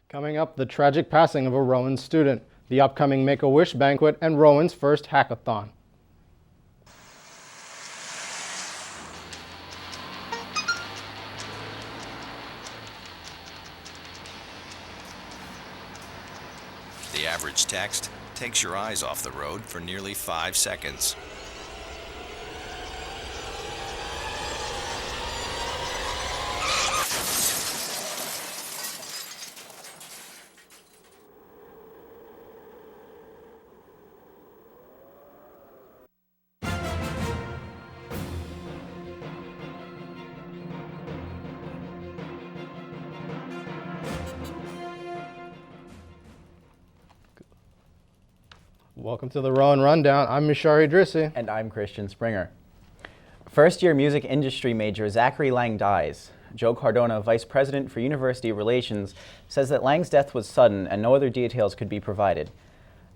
Coming up, the tragic passing of a Rowan student, the upcoming Make-A-Wish banquet, and Rowan's first hackathon. The average text takes your eyes off the road for nearly 5 seconds. Welcome to the Rowan Rundown. I'm Mishari Drissi. And I'm Christian Springer. First-year music industry major Zachary Lang dies. Joe Cardona, Vice President for University Relations, says that Lang's death was sudden and no other details could be provided.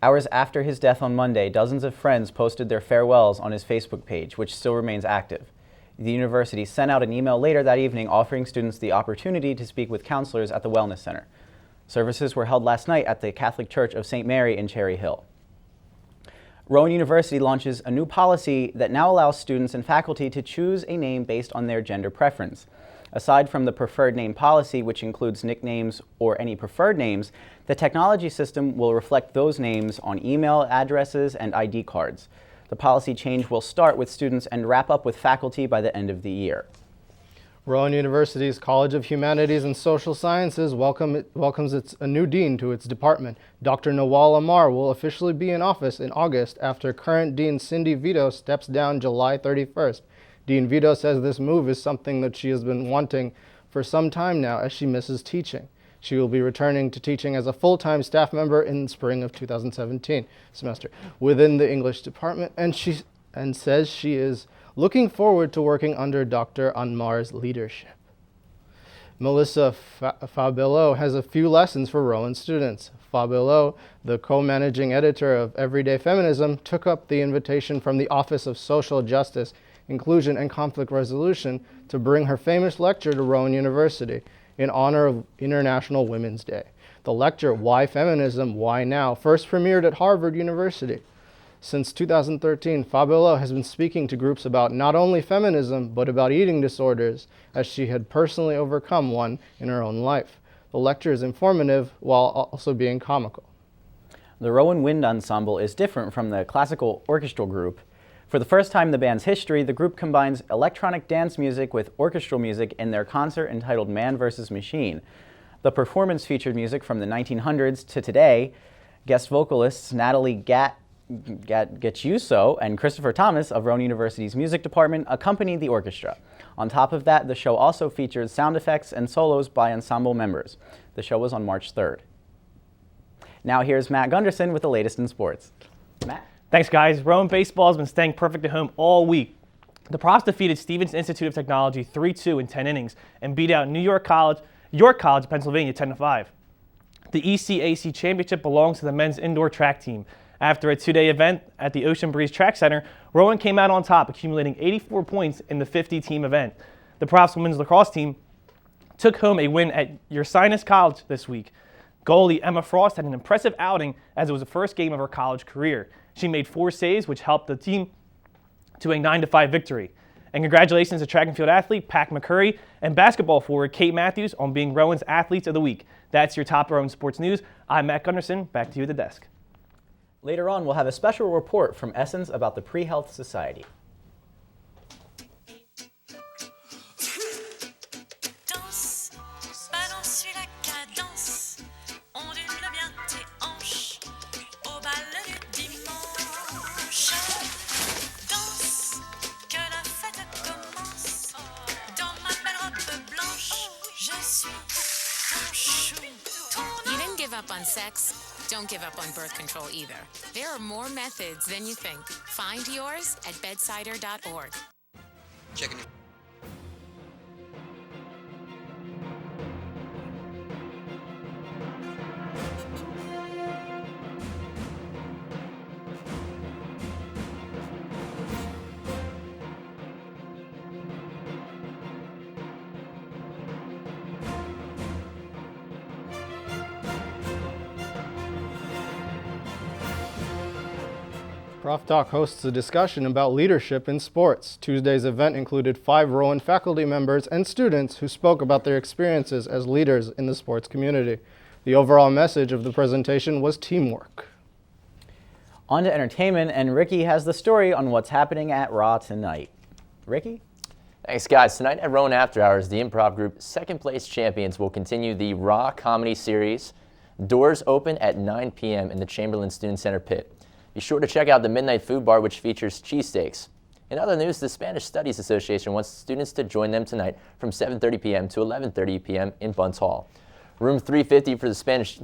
Hours after his death on Monday, dozens of friends posted their farewells on his Facebook page, which still remains active. The university sent out an email later that evening offering students the opportunity to speak with counselors at the Wellness Center. Services were held last night at the Catholic Church of St. Mary in Cherry Hill. Rowan University launches a new policy that now allows students and faculty to choose a name based on their gender preference. Aside from the preferred name policy, which includes nicknames or any preferred names, the technology system will reflect those names on email addresses and ID cards. The policy change will start with students and wrap up with faculty by the end of the year. Rowan University's College of Humanities and Social Sciences welcomes a new dean to its department. Dr. Nawal Amar will officially be in office in August after current Dean Cindy Vito steps down July 31st. Dean Vito says this move is something that she has been wanting for some time now as she misses teaching. She will be returning to teaching as a full-time staff member in spring of 2017 semester within the English department, and says she is looking forward to working under Dr. Anmar's leadership. Melissa Fabello has a few lessons for Rowan students. Fabello, the co-managing editor of Everyday Feminism, took up the invitation from the Office of Social Justice, Inclusion, and Conflict Resolution to bring her famous lecture to Rowan University in honor of International Women's Day. The lecture, Why Feminism, Why Now, first premiered at Harvard University. Since 2013, Fabello has been speaking to groups about not only feminism, but about eating disorders, as she had personally overcome one in her own life. The lecture is informative while also being comical. The Rowan Wind Ensemble is different from the classical orchestral group. For the first time in the band's history, the group combines electronic dance music with orchestral music in their concert entitled Man vs. Machine. The performance featured music from the 1900s to today. Guest vocalists Natalie Getchuso and Christopher Thomas of Rowan University's music department accompanied the orchestra. On top of that, the show also featured sound effects and solos by ensemble members. The show was on March 3rd. Now here's Matt Gunderson with the latest in sports. Matt? Thanks, guys. Rowan baseball has been staying perfect at home all week. The Profs defeated Stevens Institute of Technology 3-2 in 10 innings and beat out York College of Pennsylvania 10-5. The ECAC championship belongs to the men's indoor track team. After a two-day event at the Ocean Breeze Track Center, Rowan came out on top, accumulating 84 points in the 50-team event. The Profs women's lacrosse team took home a win at Ursinus College this week. Goalie Emma Frost had an impressive outing as it was the first game of her college career. She made 4 saves, which helped the team to a 9-5 victory. And congratulations to track and field athlete Pac McCurry and basketball forward Kate Matthews on being Rowan's Athletes of the Week. That's your top Rowan sports news. I'm Matt Gunderson. Back to you at the desk. Later on, we'll have a special report from Essence about the Pre-Health Society. You didn't give up on sex. Don't give up on birth control either. There are more methods than you think. Find yours at bedsider.org. Checking your Prof Talk hosts a discussion about leadership in sports. Tuesday's event included 5 Rowan faculty members and students who spoke about their experiences as leaders in the sports community. The overall message of the presentation was teamwork. On to entertainment, and Ricky has the story on what's happening at Raw tonight. Ricky? Thanks, guys. Tonight at Rowan After Hours, the improv group Second Place Champions will continue the Raw comedy series. Doors open at 9 p.m. in the Chamberlain Student Center pit. Be sure to check out the Midnight Food Bar, which features cheesesteaks. In other news, the Spanish Studies Association wants students to join them tonight from 7:30 p.m. to 11:30 p.m. in Bunce Hall. Room 350 for the Spanish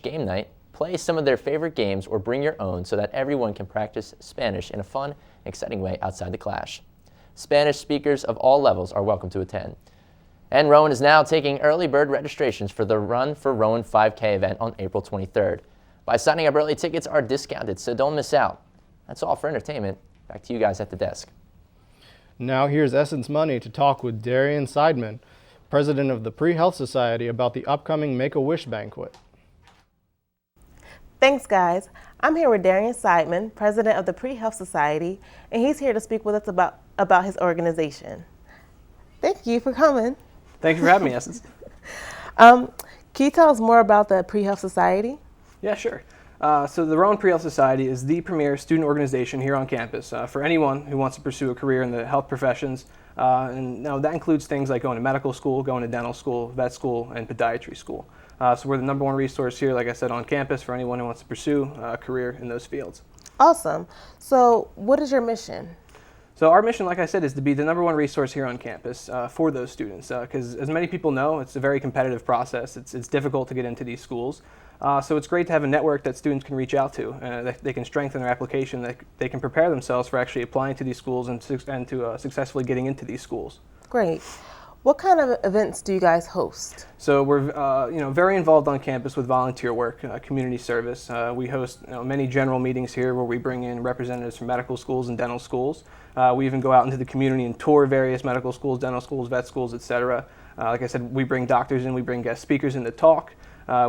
game night. Play some of their favorite games or bring your own so that everyone can practice Spanish in a fun and exciting way outside the clash. Spanish speakers of all levels are welcome to attend. And Rowan is now taking early bird registrations for the Run for Rowan 5K event on April 23rd. By signing up early, tickets are discounted, so don't miss out. That's all for entertainment. Back to you guys at the desk. Now here's Essence Money to talk with Darian Seidman, president of the Pre-Health Society, about the upcoming Make-A-Wish banquet. Thanks, guys. I'm here with Darian Seidman, president of the Pre-Health Society, and he's here to speak with us about his organization. Thank you for coming. Thank you for having me, Essence. Can you tell us more about the Pre-Health Society? Yeah, sure. So the Rowan Pre-Health Society is the premier student organization here on campus for anyone who wants to pursue a career in the health professions. And now that includes things like going to medical school, going to dental school, vet school, and podiatry school. So we're the #1 resource here, like I said, on campus for anyone who wants to pursue a career in those fields. Awesome. So what is your mission? So our mission, like I said, is to be the #1 resource here on campus for those students. Because as many people know, it's a very competitive process. It's difficult to get into these schools. So it's great to have a network that students can reach out to. That they can strengthen their application, that they can prepare themselves for actually applying to these schools and to successfully getting into these schools. Great. What kind of events do you guys host? So we're very involved on campus with volunteer work, community service. We host many general meetings here where we bring in representatives from medical schools and dental schools. We even go out into the community and tour various medical schools, dental schools, vet schools, etc. Like I said, we bring doctors in, we bring guest speakers in to talk.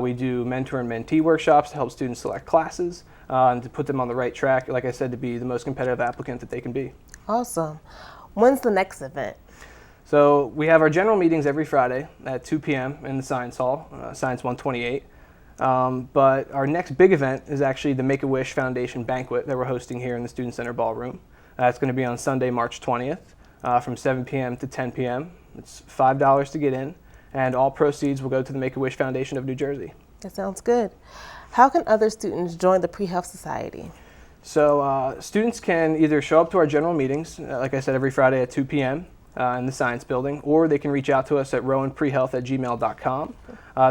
We do mentor and mentee workshops to help students select classes and to put them on the right track, like I said, to be the most competitive applicant that they can be. Awesome. When's the next event? So we have our general meetings every Friday at 2 p.m. in the Science Hall, Science 128. But our next big event is actually the Make-A-Wish Foundation banquet that we're hosting here in the Student Center Ballroom. It's going to be on Sunday, March 20th from 7 p.m. to 10 p.m. It's $5 to get in, and all proceeds will go to the Make-A-Wish Foundation of New Jersey. That sounds good. How can other students join the Pre-Health Society? So students can either show up to our general meetings, like I said, every Friday at 2 p.m. In the Science Building, or they can reach out to us at rowanprehealth@gmail.com.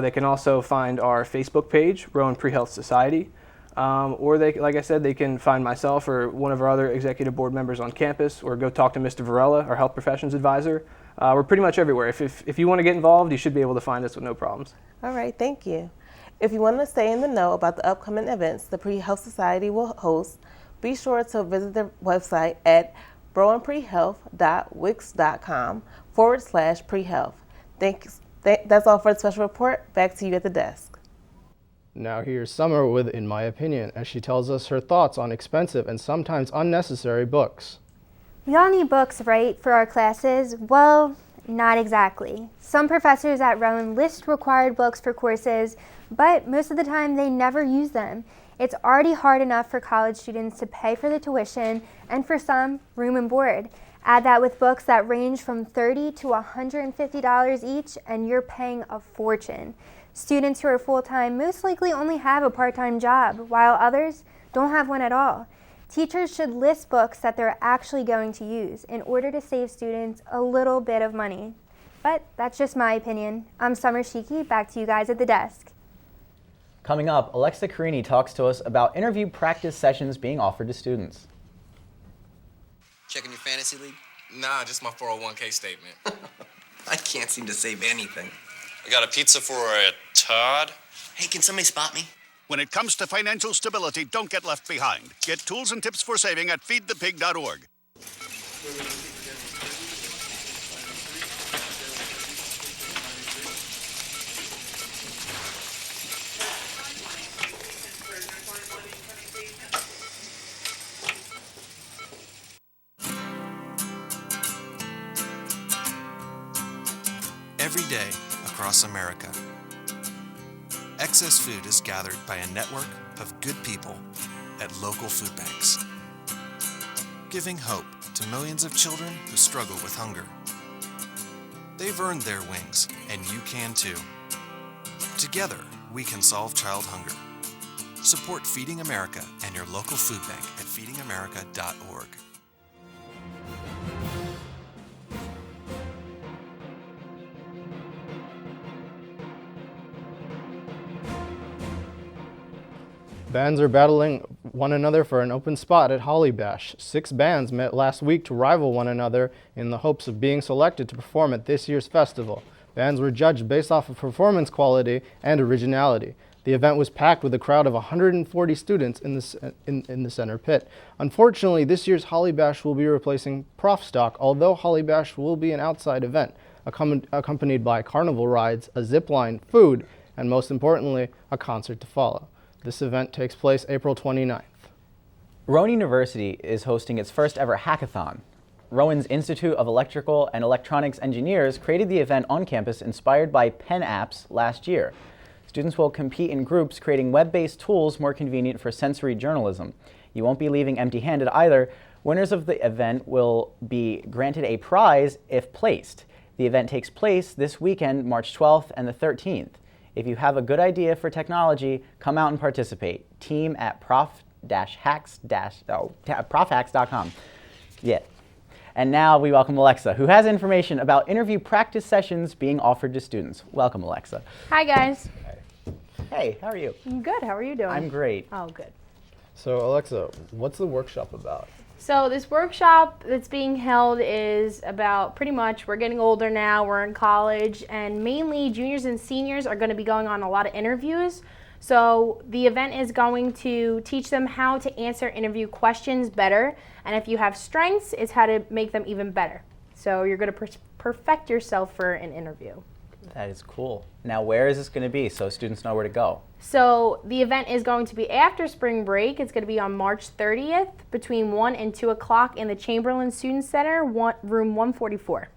They can also find our Facebook page, Rowan Pre-Health Society, or they, like I said, they can find myself or one of our other executive board members on campus, or go talk to Mr. Varela, our health professions advisor. We're pretty much everywhere. If you want to get involved, you should be able to find us with no problems. All right, thank you. If you want to stay in the know about the upcoming events the Pre-Health Society will host, be sure to visit their website at rowanprehealth.wix.com/prehealth. Thanks. That's all for the special report. Back to you at the desk. Now here's Summer with In My Opinion, as she tells us her thoughts on expensive and sometimes unnecessary books. We all need books, right, for our classes? Well, not exactly. Some professors at Rowan list required books for courses, but most of the time they never use them. It's already hard enough for college students to pay for the tuition and for some, room and board. Add that with books that range from $30 to $150 each, and you're paying a fortune. Students who are full-time most likely only have a part-time job, while others don't have one at all. Teachers should list books that they're actually going to use in order to save students a little bit of money. But that's just my opinion. I'm Summer Shiki, back to you guys at the desk. Coming up, Alexa Carini talks to us about interview practice sessions being offered to students. Checking your fantasy league? Nah, just my 401k statement. I can't seem to save anything. I got a pizza for a Todd. Hey, can somebody spot me? When it comes to financial stability, don't get left behind. Get tools and tips for saving at feedthepig.org. day across America. Excess food is gathered by a network of good people at local food banks, giving hope to millions of children who struggle with hunger. They've earned their wings, and you can too. Together, we can solve child hunger. Support Feeding America and your local food bank at feedingamerica.org. Bands are battling one another for an open spot at Holly Bash. 6 bands met last week to rival one another in the hopes of being selected to perform at this year's festival. Bands were judged based off of performance quality and originality. The event was packed with a crowd of 140 students in the center pit. Unfortunately, this year's Holly Bash will be replacing Prof Stock, although Holly Bash will be an outside event, accompanied by carnival rides, a zip line, food, and most importantly, a concert to follow. This event takes place April 29th. Rowan University is hosting its first ever hackathon. Rowan's Institute of Electrical and Electronics Engineers created the event on campus inspired by pen apps last year. Students will compete in groups creating web-based tools more convenient for sensory journalism. You won't be leaving empty-handed either. Winners of the event will be granted a prize if placed. The event takes place this weekend, March 12th and the 13th. If you have a good idea for technology, come out and participate. Team at profhacks.com. Yeah. And now we welcome Alexa, who has information about interview practice sessions being offered to students. Welcome, Alexa. Hi, guys. Hey, how are you? I'm good. How are you doing? I'm great. Oh, good. So, Alexa, what's the workshop about? So this workshop that's being held is about pretty much, we're getting older now, we're in college, and mainly juniors and seniors are going to be going on a lot of interviews. So the event is going to teach them how to answer interview questions better, and if you have strengths, it's how to make them even better. So you're going to perfect yourself for an interview. That is cool. Now, where is this going to be so students know where to go? So the event is going to be after spring break. It's going to be on March 30th between 1 and 2 o'clock in the Chamberlain Student Center, room 144.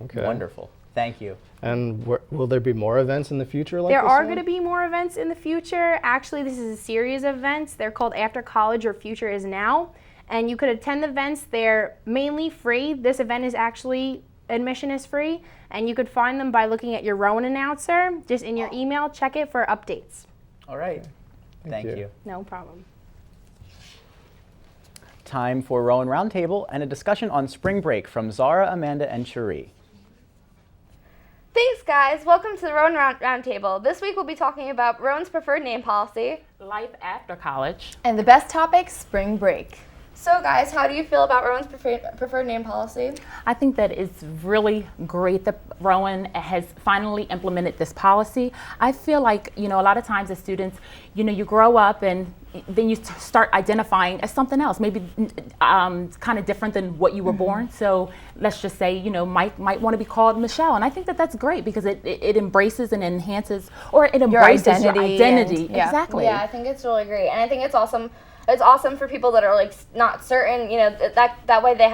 Okay. Wonderful. Thank you. And will there be more events in the future like There this are one? going to be more events in the future. Actually, this is a series of events. They're called After College or Future is Now. And you could attend the events. They're mainly free. This event is actually, admission is free. And you could find them by looking at your Rowan announcer. Just in your email, check it for updates. All right. Thank you. No problem. Time for Rowan Roundtable and a discussion on spring break from Zara, Amanda, and Cherie. Thanks, guys. Welcome to the Rowan Roundtable. This week we'll be talking about Rowan's preferred name policy, life after college, and the best topic, spring break. So, guys, how do you feel about Rowan's preferred name policy? I think that it's really great that Rowan has finally implemented this policy. I feel like, a lot of times as students, you grow up and then you start identifying as something else, maybe kind of different than what you were born. So let's just say, might want to be called Michelle. And I think that that's great because it embraces and enhances, or it embraces your identity. Exactly. Yeah, I think it's really great. And I think it's awesome. It's awesome for people that are like not certain, that way they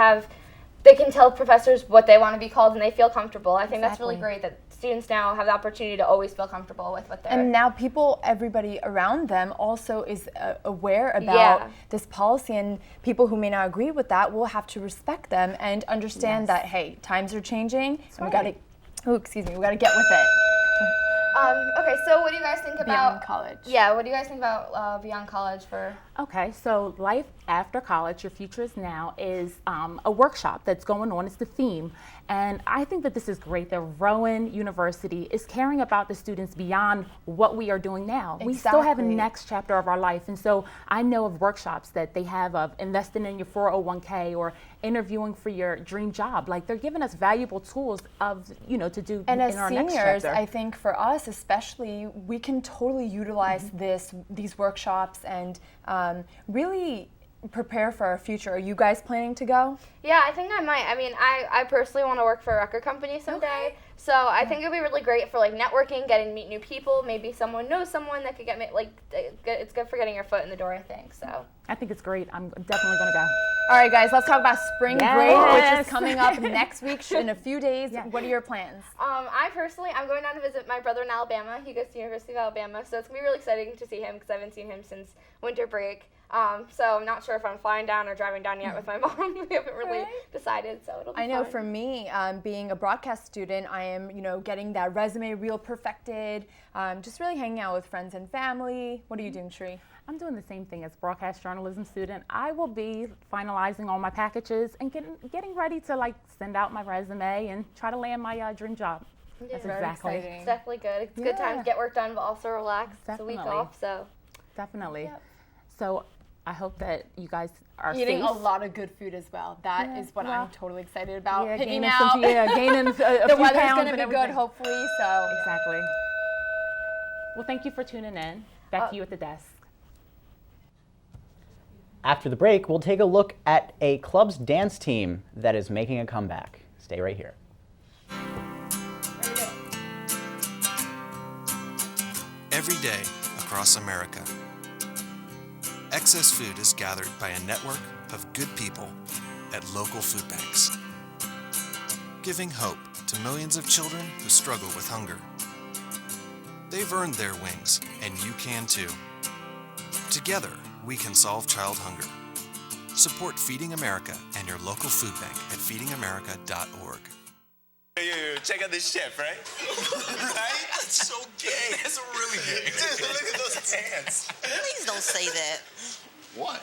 can tell professors what they want to be called and they feel comfortable. I think that's really great that students now have the opportunity to always feel comfortable with what they're. And now everybody around them also is aware about this policy, and people who may not agree with that will have to respect them and understand that, hey, times are changing and we got to get with it. Okay, so what do you guys think about beyond college? Yeah, what do you guys think about beyond college for? Okay, so life after college, your future is now, is a workshop that's going on. It's the theme. And I think that this is great that Rowan University is caring about the students beyond what we are doing now. Exactly. We still have a next chapter of our life. And so I know of workshops that they have of investing in your 401k or interviewing for your dream job. Like, they're giving us valuable tools of, to do and in our next chapter. And as seniors, I think for us especially, we can totally utilize these workshops and really prepare for our future. Are you guys planning to go? Yeah, I think I might. I mean, I personally want to work for a record company someday. Okay. So I think it would be really great for like networking, getting to meet new people. Maybe someone knows someone that could get me, like, it's good for getting your foot in the door, I think. So I think it's great. I'm definitely going to go. All right, guys, let's talk about spring break, which is coming up next week in a few days. Yeah. What are your plans? I'm going down to visit my brother in Alabama. He goes to the University of Alabama, so it's going to be really exciting to see him because I haven't seen him since winter break. So I'm not sure if I'm flying down or driving down yet with my mom. We haven't really decided, so it'll be I know fun. for me, being a broadcast student, I am, getting that resume real perfected, just really hanging out with friends and family. What are you doing, Shree? I'm doing the same thing as broadcast journalism student. I will be finalizing all my packages and getting ready to like send out my resume and try to land my dream job. Yeah. That's Very exactly. exciting. It's definitely good. It's a good time to get work done, but also relax. Definitely. It's a week off, so. Definitely. Yep. So I hope that you guys are eating safe. a lot of good food as well. That is what I'm totally excited about. Yeah, Picking gaining out. gaining a the few weather's pounds going to and be everything. good, hopefully. So Exactly. Well, thank you for tuning in. Back to you at the desk. After the break, we'll take a look at a club's dance team that is making a comeback. Stay right here. Every day across America, excess food is gathered by a network of good people at local food banks, giving hope to millions of children who struggle with hunger. They've earned their wings, and you can too. Together, we can solve child hunger. Support Feeding America and your local food bank at feedingamerica.org. Yo, check out this chef, right? Right? That's so gay. That's really gay. Dude, look at those pants. Please don't say that. What?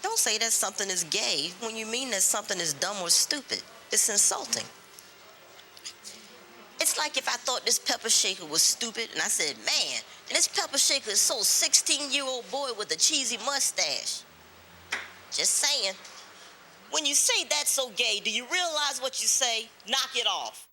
Don't say that something is gay when you mean that something is dumb or stupid. It's insulting. It's like if I thought this pepper shaker was stupid and I said, man, this pepper shaker is so 16-year-old boy with a cheesy mustache. Just saying. When you say that's so gay, do you realize what you say? Knock it off.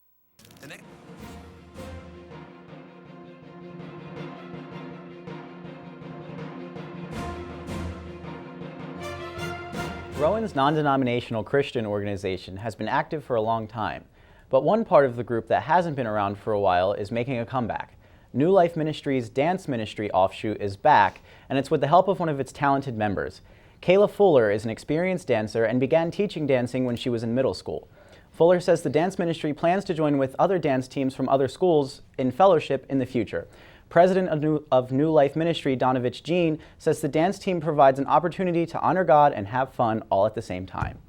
Rowan's non-denominational Christian organization has been active for a long time, but one part of the group that hasn't been around for a while is making a comeback. New Life Ministries' dance ministry offshoot is back, and it's with the help of one of its talented members. Kayla Fuller is an experienced dancer and began teaching dancing when she was in middle school. Fuller says the dance ministry plans to join with other dance teams from other schools in fellowship in the future. President of New Life Ministry, Donovich Jean, says the dance team provides an opportunity to honor God and have fun all at the same time.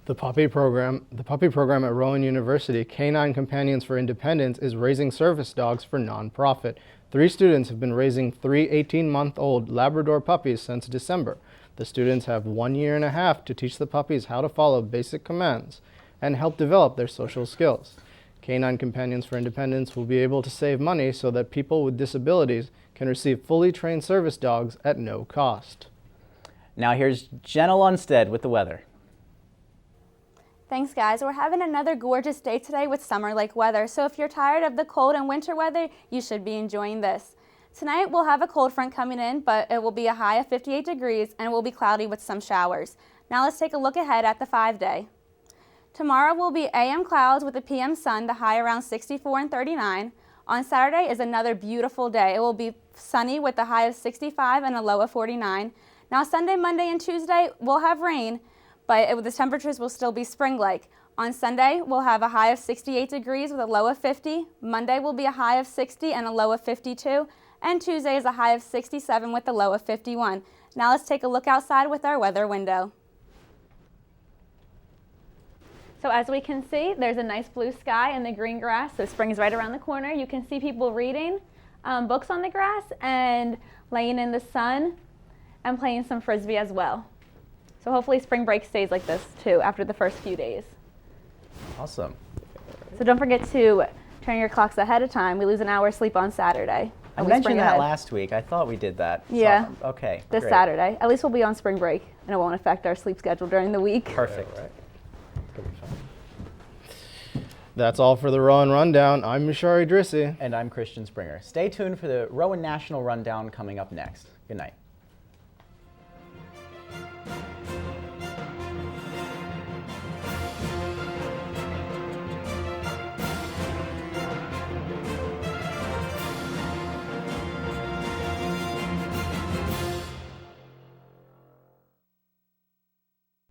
The puppy program at Rowan University, Canine Companions for Independence, is raising service dogs for nonprofit. 3 students have been raising 3 18-month-old Labrador puppies since December. The students have 1.5 years to teach the puppies how to follow basic commands and help develop their social skills. Canine Companions for Independence will be able to save money so that people with disabilities can receive fully trained service dogs at no cost. Now here's Jenna Lundstead with the weather. Thanks, guys. We're having another gorgeous day today with summer-like weather, so if you're tired of the cold and winter weather, you should be enjoying this. Tonight, we'll have a cold front coming in, but it will be a high of 58 degrees and it will be cloudy with some showers. Now let's take a look ahead at the 5-day. Tomorrow will be AM clouds with a PM sun, the high around 64 and 39. On Saturday is another beautiful day. It will be sunny with a high of 65 and a low of 49. Now Sunday, Monday, and Tuesday, we'll have rain, but the temperatures will still be spring-like. On Sunday, we'll have a high of 68 degrees with a low of 50. Monday will be a high of 60 and a low of 52. And Tuesday is a high of 67 with a low of 51. Now let's take a look outside with our weather window. So as we can see, there's a nice blue sky and the green grass, so spring is right around the corner. You can see people reading books on the grass and laying in the sun and playing some Frisbee as well. So hopefully spring break stays like this too after the first few days. Awesome. So don't forget to turn your clocks ahead of time. We lose an hour sleep on Saturday. I mentioned that last week. I thought we did that. Yeah. So, okay. This great. Saturday. At least we'll be on spring break and it won't affect our sleep schedule during the week. Perfect. Right. That's all for the Rowan Rundown. I'm Mishari Drissi. And I'm Christian Springer. Stay tuned for the Rowan National Rundown coming up next. Good night.